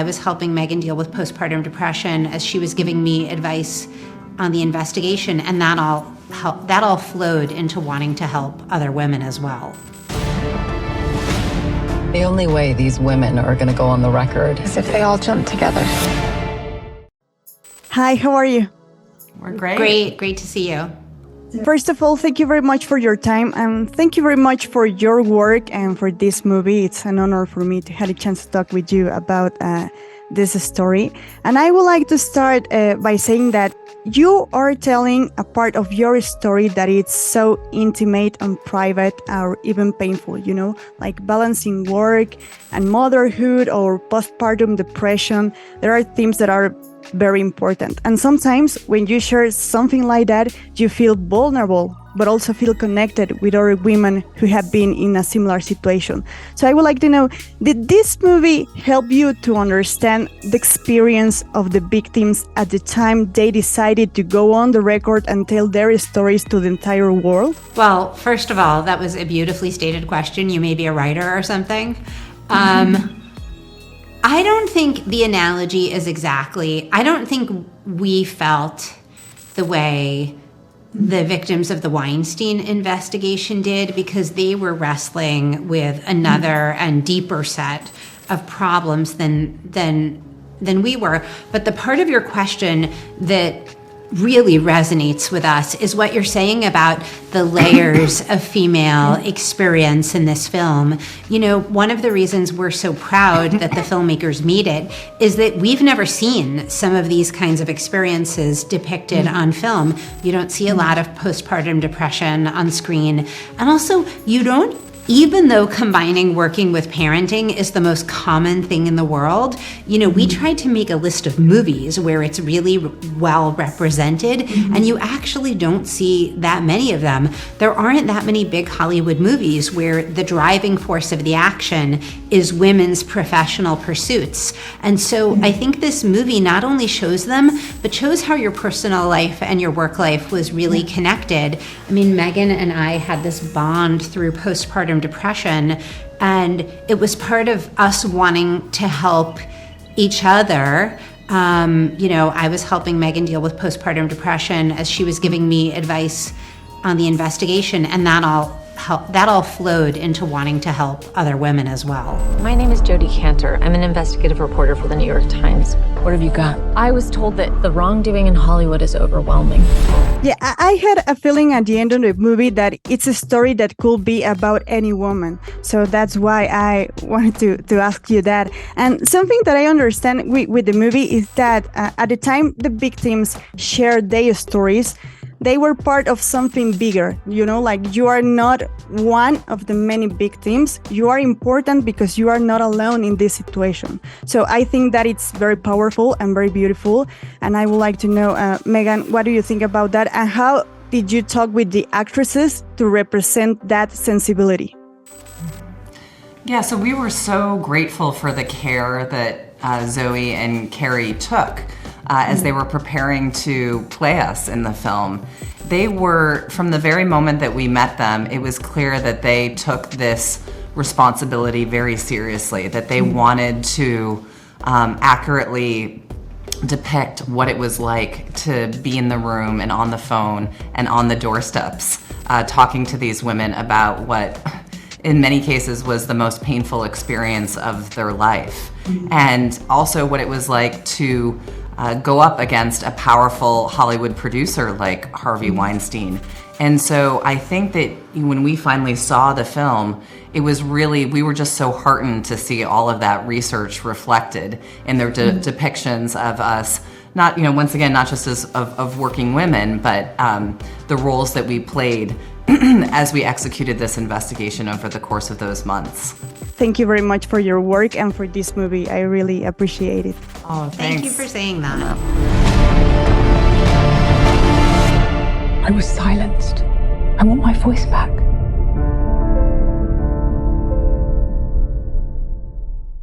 was helping Megan deal with postpartum depression as she was giving me advice on the investigation, and that all flowed into wanting to help other women as well. The only way these women are going to go on the record is if they all jump together. Hi, how are you? We're great. Great to see you. First of all, thank you very much for your time, and thank you very much for your work and for this movie. It's an honor for me to have a chance to talk with you about this story. And I would like to start by saying that you are telling a part of your story that it's so intimate and private or even painful, you know, like balancing work and motherhood or postpartum depression. There are themes that are very important. And sometimes when you share something like that, you feel vulnerable, but also feel connected with other women who have been in a similar situation. So I would like to know, did this movie help you to understand the experience of the victims at the time they decided to go on the record and tell their stories to the entire world? Well, first of all, that was a beautifully stated question. You may be a writer or something. I don't think the analogy is exactly, I don't think we felt the way the victims of the Weinstein investigation did, because they were wrestling with another and deeper set of problems than we were. But the part of your question that really resonates with us is what you're saying about the layers of female experience in this film. You know, one of the reasons we're so proud that the filmmakers made it is that we've never seen some of these kinds of experiences depicted on film. You don't see a lot of postpartum depression on screen. And also, you don't, even though combining working with parenting is the most common thing in the world, you know, we tried to make a list of movies where it's really well represented, and you actually don't see that many of them. There aren't that many big Hollywood movies where the driving force of the action is women's professional pursuits. And so I think this movie not only shows them, but shows how your personal life and your work life was really connected. I mean, Megan and I had this bond through postpartum depression, and it was part of us wanting to help each other. You know, I was helping Megan deal with postpartum depression as she was giving me advice on the investigation, and that all flowed into wanting to help other women as well. My name is Jodi Kantor. I'm an investigative reporter for the New York Times. What have you got? I was told that the wrongdoing in Hollywood is overwhelming. Yeah, I had a feeling at the end of the movie that it's a story that could be about any woman. So that's why I wanted to ask you that. And something that I understand with the movie is that at the time the victims shared their stories, they were part of something bigger, you know, like you are not one of the many victims. You are important because you are not alone in this situation. So I think that it's very powerful and very beautiful. And I would like to know, Megan, what do you think about that? And how did you talk with the actresses to represent that sensibility? Yeah, so we were so grateful for the care that Zoe and Carrie took as they were preparing to play us in the film. They were, from the very moment that we met them, it was clear that they took this responsibility very seriously, that they wanted to accurately depict what it was like to be in the room and on the phone and on the doorsteps talking to these women about what in many cases was the most painful experience of their life. And also what it was like to go up against a powerful Hollywood producer like Harvey Weinstein. And so I think that when we finally saw the film, it was really, we were just so heartened to see all of that research reflected in their depictions of us, not, you know, once again, not just as of working women, but the roles that we played as we executed this investigation over the course of those months. Thank you very much for your work and for this movie. I really appreciate it. Oh, thanks. Thank you for saying that. I was silenced. I want my voice back.